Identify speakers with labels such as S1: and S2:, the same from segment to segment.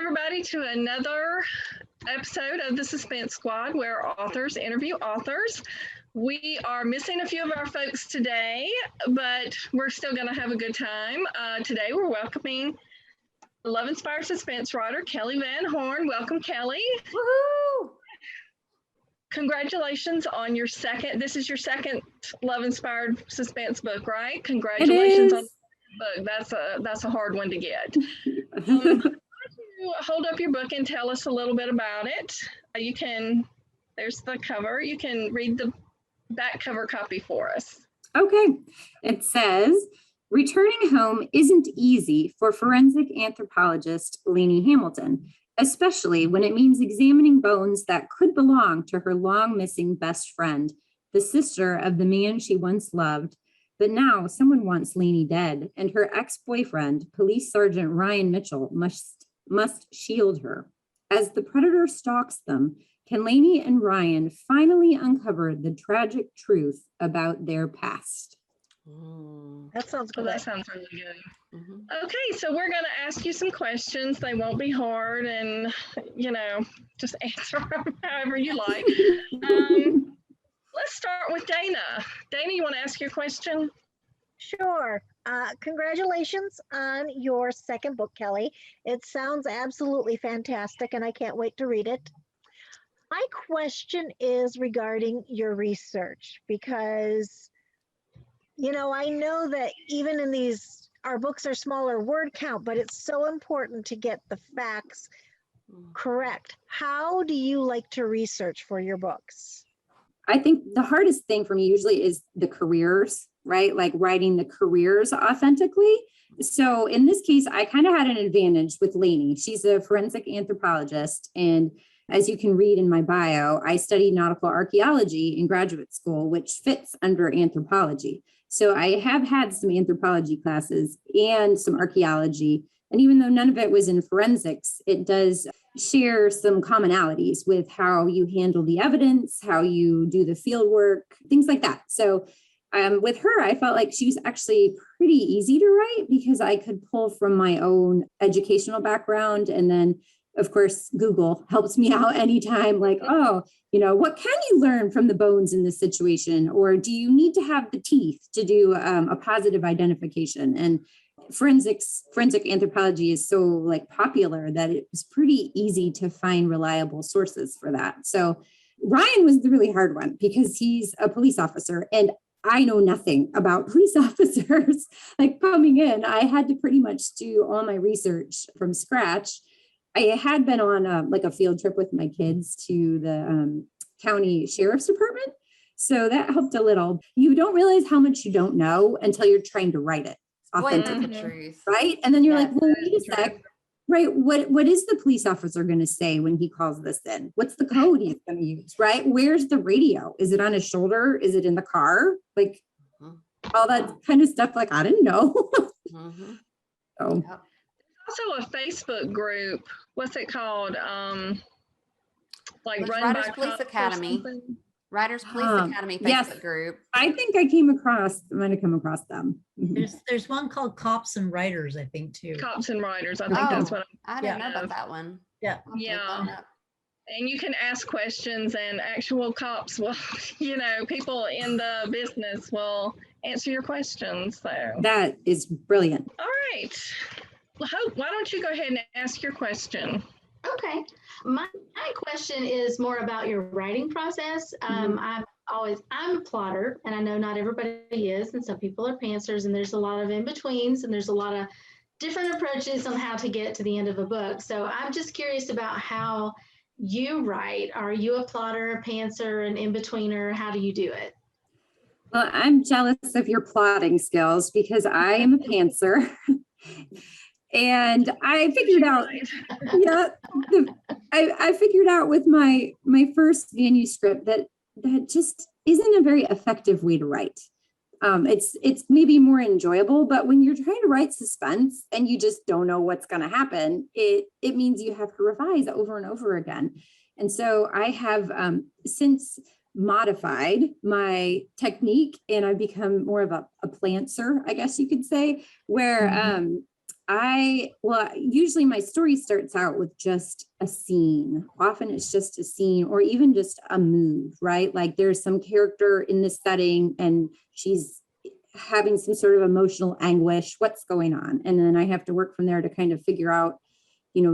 S1: everybody, to another episode of the Suspense Squad, where authors interview authors. We are missing a few of our folks today, but we're still going to have a good time. Today, we're welcoming Love Inspired Suspense writer Kellie VanHorn. Welcome, Kellie.
S2: Woohoo!
S1: Congratulations on your second. This is your second Love Inspired Suspense book, right? Congratulations on the book. That's a hard one to get. Why don't you hold up your book and tell us a little bit about it? There's the cover. You can read the back cover copy for us.
S2: Okay. It says, returning home isn't easy for forensic anthropologist Lainey Hamilton, especially when it means examining bones that could belong to her long missing best friend, the sister of the man she once loved. But now someone wants Lainey dead, and her ex-boyfriend, Police Sergeant Ryan Mitchell, must shield her. As the predator stalks them, can Lainey and Ryan finally uncover the tragic truth about their past?
S3: That sounds good.
S1: That sounds really good. Okay, so we're going to ask you some questions. They won't be hard, and just answer them however you like. Let's start with Dana. Dana, you want to ask your question?
S3: Sure. Congratulations on your second book, Kellie. It sounds absolutely fantastic, and I can't wait to read it. My question is regarding your research, because, I know that even in our books are smaller word count, but it's so important to get the facts correct. How do you like to research for your books?
S2: I think the hardest thing for me usually is the careers, right? Like writing the careers authentically. So in this case, I kind of had an advantage with Lainey. She's a forensic anthropologist. And as you can read in my bio, I studied nautical archaeology in graduate school, which fits under anthropology. So I have had some anthropology classes and some archaeology. And even though none of it was in forensics, it does share some commonalities with how you handle the evidence, how you do the field work, things like that. So with her, I felt like she was actually pretty easy to write because I could pull from my own educational background. And then, of course, Google helps me out anytime, like, what can you learn from the bones in this situation? Or do you need to have the teeth to do a positive identification? And forensic anthropology is so popular that it was pretty easy to find reliable sources for that. So Ryan was the really hard one because he's a police officer and I know nothing about police officers. Coming in, I had to pretty much do all my research from scratch. I had been on a field trip with my kids to the county sheriff's department. So that helped a little. You don't realize how much you don't know until you're trying to write it. Authentic, right? And then you're like, well, wait a sec, right? What is the police officer going to say when he calls this in? What's the code he's going to use, right? Where's the radio? Is it on his shoulder? Is it in the car? All that kind of stuff. I didn't know. So.
S1: Also a Facebook group. What's it called? Run
S4: Writers
S1: by
S4: Police
S1: Cops
S4: Academy. Writers Police Academy Facebook group.
S2: I think I might have come across them.
S5: There's one called Cops and Writers, I think, too.
S1: Cops and Writers. I think that's what
S4: I didn't know about that one.
S5: Yeah.
S1: Yeah. And you can ask questions and actual cops will, people in the business will answer your questions. So
S2: that is brilliant.
S1: All right. Hope, why don't you go ahead and ask your question?
S6: Okay. My question is more about your writing process. I'm a plotter, and I know not everybody is, and some people are pantsers, and there's a lot of in-betweens, and there's a lot of different approaches on how to get to the end of a book. So I'm just curious about how you write. Are you a plotter, a pantser, an in-betweener? How do you do it?
S2: Well, I'm jealous of your plotting skills because I am a pantser. And I figured out, I figured out with my first manuscript that just isn't a very effective way to write. It's maybe more enjoyable, but when you're trying to write suspense and you just don't know what's going to happen, it means you have to revise over and over again. And so I have since modified Mye technique and I've become more of a plantser, I guess you could say, where Usually my story starts out with just a scene. Often it's just a scene or even just a mood, right? Like there's some character in this setting and she's having some sort of emotional anguish. What's going on? And then I have to work from there to kind of figure out,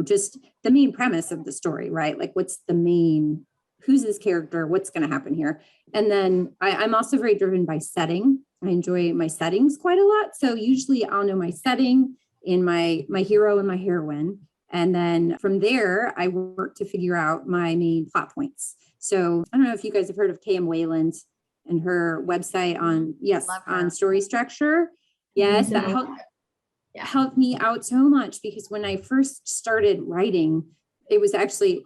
S2: just the main premise of the story, right? Like who's this character? What's going to happen here? And then I'm also very driven by setting. I enjoy my settings quite a lot. So usually I'll know my setting in my hero and my heroine. And then from there, I work to figure out my main plot points. So I don't know if you guys have heard of K.M. Wayland and her website on story structure. Yes, that helped me out so much because when I first started writing, it was actually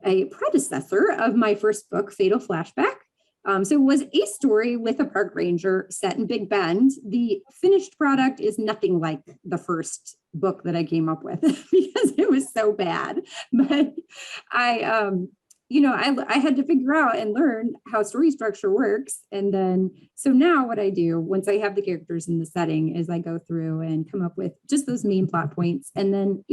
S2: a predecessor of my first book, Fatal Flashback. So it was a story with a park ranger set in Big Bend. The finished product is nothing like the first book that I came up with because it was so bad. But I had to figure out and learn how story structure works. And then, so now what I do once I have the characters in the setting is I go through and come up with just those main plot points. And then,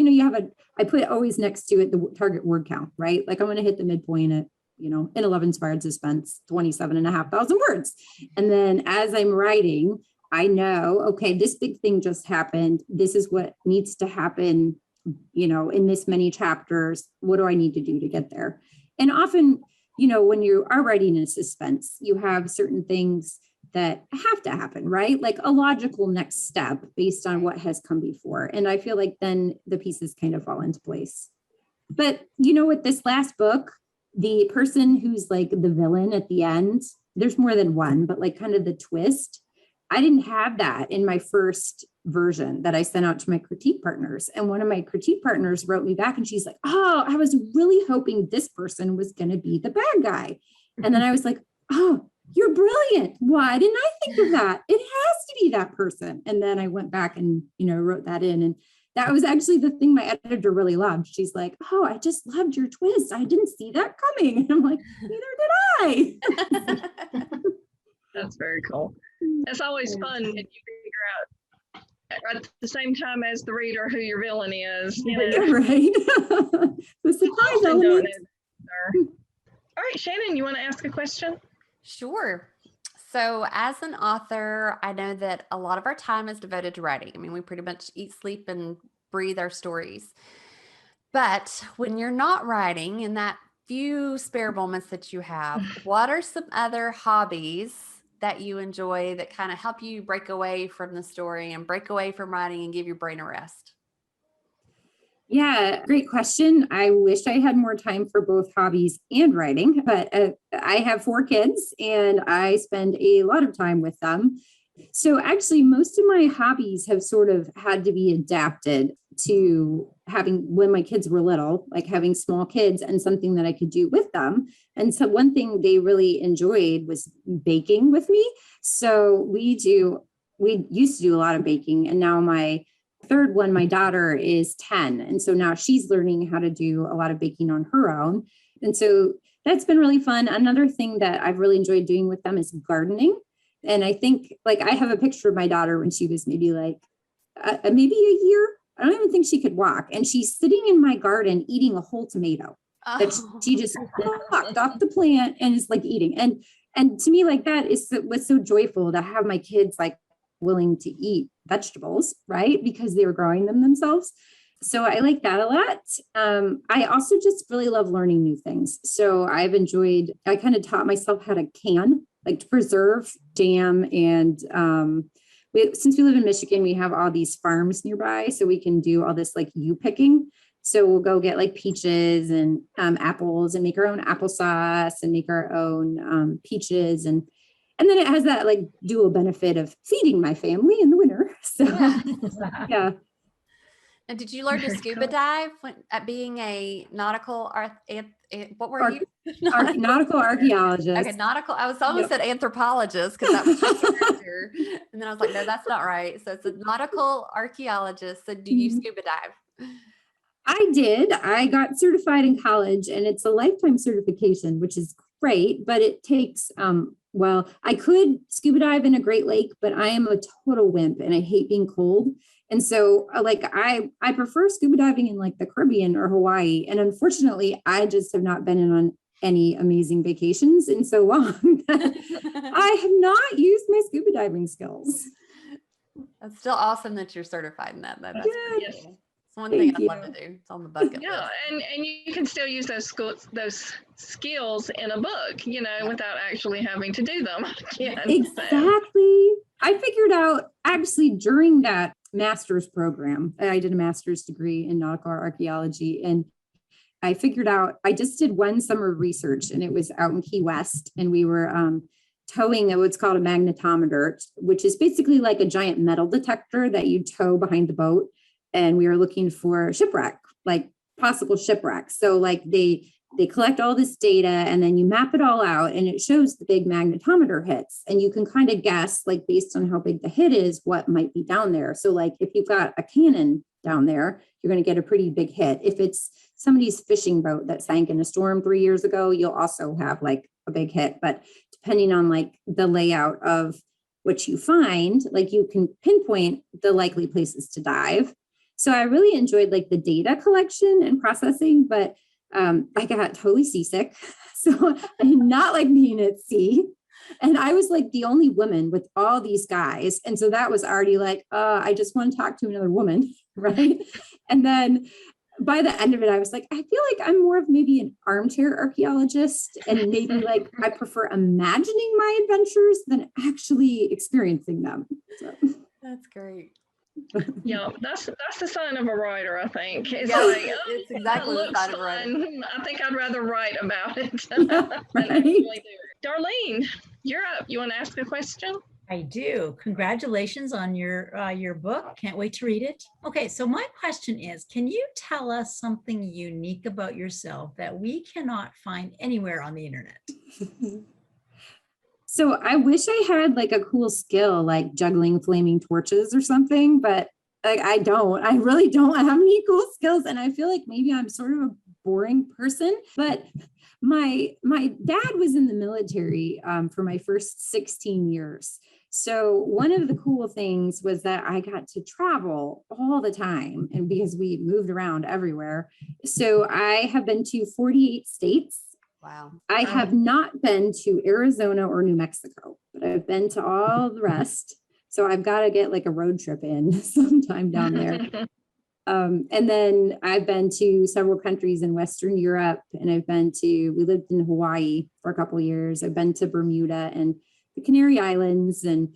S2: I put always next to it the target word count, right? Like I'm going to hit the midpoint at, in 11 Inspired Suspense, 27,500 words. And then as I'm writing, I know, okay, this big thing just happened. This is what needs to happen, in this many chapters. What do I need to do to get there? And often, when you are writing in suspense, you have certain things that have to happen, right? Like a logical next step based on what has come before. And I feel like then the pieces kind of fall into place. But, with this last book, the person who's like the villain at the end, there's more than one, but like kind of the twist, I didn't have that in my first version that I sent out to my critique partners. And one of my critique partners wrote me back and she's like, oh, I was really hoping this person was going to be the bad guy. And then I was like, oh, you're brilliant. Why didn't I think of that? It has to be that person. And then I went back and, wrote that in. And that was actually the thing my editor really loved. She's like, oh, I just loved your twist. I didn't see that coming. And I'm like, neither did I.
S1: That's very cool. It's always fun if you figure out at the same time as the reader who your villain is.
S2: Yeah, right. The surprise element.
S1: All right, Shannon, you want to ask a question?
S4: Sure. So as an author, I know that a lot of our time is devoted to writing. I mean, we pretty much eat, sleep, and breathe our stories. But when you're not writing, in that few spare moments that you have, what are some other hobbies that you enjoy that kind of help you break away from the story and break away from writing and give your brain a rest?
S2: Yeah, great question. I wish I had more time for both hobbies and writing, but I have 4 kids and I spend a lot of time with them. So actually, most of my hobbies have sort of had to be adapted to having when my kids were little, like having small kids and something that I could do with them. And so one thing they really enjoyed was baking with me. So we used to do a lot of baking, and now my third one, my daughter is 10. And so now she's learning how to do a lot of baking on her own. And so that's been really fun. Another thing that I've really enjoyed doing with them is gardening. And I think like I have a picture of my daughter when she was maybe like, maybe a year. I don't even think she could walk. And she's sitting in my garden eating a whole tomato that she just plucked off the plant and is like eating. And to me, like that was so joyful to have my kids like willing to eat vegetables, right? Because they were growing them themselves. So I like that a lot. I also just really love learning new things. So I kind of taught myself how to can, like to preserve, jam, and since we live in Michigan, we have all these farms nearby, so we can do all this like picking. So we'll go get like peaches and apples and make our own applesauce and make our own peaches. And then it has that like dual benefit of feeding my family in the winter. So yeah.
S4: And did you learn to scuba dive at being a nautical what were you?
S2: Nautical archaeologist.
S4: Okay, nautical. I was almost said anthropologist because that was my character. And then I was like, no, that's not right. So it's a nautical archaeologist. So do you scuba dive?
S2: I did. I got certified in college, and it's a lifetime certification, which is great, but it takes, I could scuba dive in a Great Lake, but I am a total wimp and I hate being cold. And so like I prefer scuba diving in like the Caribbean or Hawaii. And unfortunately, I just have not been in on any amazing vacations in so long that I have not used my scuba diving skills.
S4: That's still awesome that you're certified in that. That's pretty
S1: Yes.
S4: cool. It's one thing
S2: Thank
S4: I'd love
S2: you.
S4: to do. It's on the bucket
S1: Yeah,
S4: list.
S1: and you can still use those skills in a book, without actually having to do them again.
S2: Exactly. I figured out actually during that master's program, I did a master's degree in nautical archaeology, and I figured out, I just did one summer of research, and it was out in Key West, and we were towing what's called a magnetometer, which is basically like a giant metal detector that you tow behind the boat. And we were looking for shipwreck, like possible shipwrecks. So like they collect all this data and then you map it all out and it shows the big magnetometer hits. And you can kind of guess, like based on how big the hit is, what might be down there. So like if you've got a cannon down there, you're going to get a pretty big hit. If it's somebody's fishing boat that sank in a storm 3 years ago, you'll also have like a big hit. But depending on like the layout of what you find, like you can pinpoint the likely places to dive. So I really enjoyed like the data collection and processing, but I got totally seasick. So I did not like being at sea. And I was like the only woman with all these guys. And so that was already like, I just want to talk to another woman. Right. And then by the end of it, I was like, I feel like I'm more of maybe an armchair archaeologist, and maybe like I prefer imagining my adventures than actually experiencing them. So.
S4: That's great.
S1: Yeah, that's the sign of a writer, I think. It's
S4: Yeah,
S1: like,
S4: it's exactly the
S1: looks
S4: sign of a writer.
S1: fun. I think I'd rather write about it
S2: Yeah,
S1: than actually do it. Darlene, you're up. You want to ask a question?
S5: I do. Congratulations on your book. Can't wait to read it. Okay, so my question is, can you tell us something unique about yourself that we cannot find anywhere on the internet?
S2: So I wish I had like a cool skill, like juggling flaming torches or something, but like I don't. I really don't have any cool skills, and I feel like maybe I'm sort of a boring person. But my dad was in the military for my first 16 years. So one of the cool things was that I got to travel all the time, and because we moved around everywhere. So I have been to 48 states.
S4: Wow.
S2: I have not been to Arizona or New Mexico, but I've been to all the rest. So I've got to get like a road trip in sometime down there. And then I've been to several countries in Western Europe, and we lived in Hawaii for a couple of years. I've been to Bermuda and the Canary Islands, and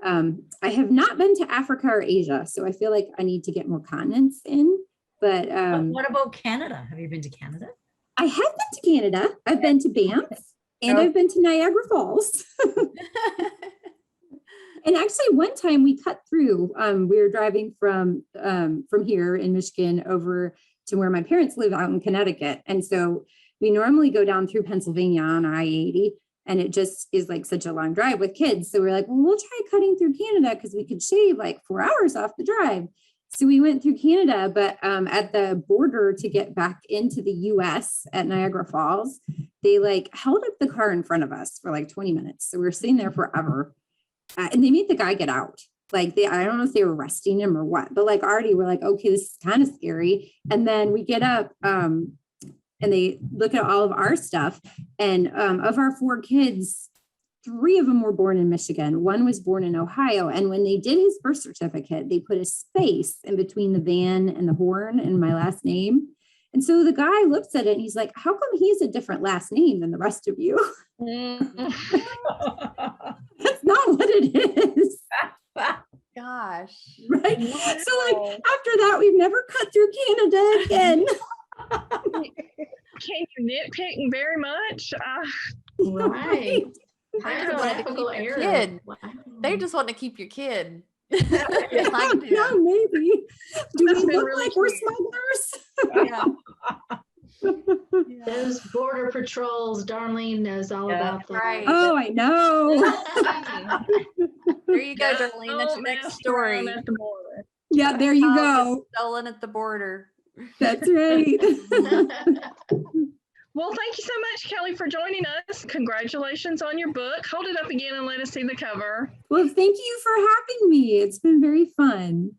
S2: I have not been to Africa or Asia. So I feel like I need to get more continents in. But
S5: what about Canada? Have you been to Canada?
S2: I have been to Canada. I've been to Banff, and I've been to Niagara Falls. And actually one time we cut through, we were driving from here in Michigan over to where my parents live out in Connecticut. And so we normally go down through Pennsylvania on I-80, and it just is like such a long drive with kids. So we're like, well, we'll try cutting through Canada because we could shave like 4 hours off the drive. So we went through Canada, but at the border to get back into the US at Niagara Falls, they like held up the car in front of us for like 20 minutes. So we were sitting there forever. And they made the guy get out. Like I don't know if they were arresting him or what, but like already we're like, okay, this is kind of scary. And then we get up and they look at all of our stuff. And of our 4 kids, 3 of them were born in Michigan. 1 was born in Ohio. And when they did his birth certificate, they put a space in between the Van and the Horn and my last name. And so the guy looks at it and he's like, how come he has a different last name than the rest of you? That's not what it is.
S4: Gosh.
S2: Right. So like after that, we've never cut through Canada again.
S1: Can you nitpick very much?
S6: Right.
S4: They just wanted to keep your kid. They just want to keep your kid.
S2: Yeah, maybe. Do we look
S1: really
S2: like we're
S1: cute.
S2: smugglers?
S4: Yeah.
S6: Those border patrols, Darlene knows all about them.
S4: Right.
S2: Oh, I know.
S4: There you go, Darlene. That's your next story.
S2: Yeah, there you go.
S4: Stolen at the border.
S2: That's right.
S1: Well, thank you so much, Kelly, for joining us. Congratulations on your book. Hold it up again and let us see the cover.
S2: Well, thank you for having me. It's been very fun.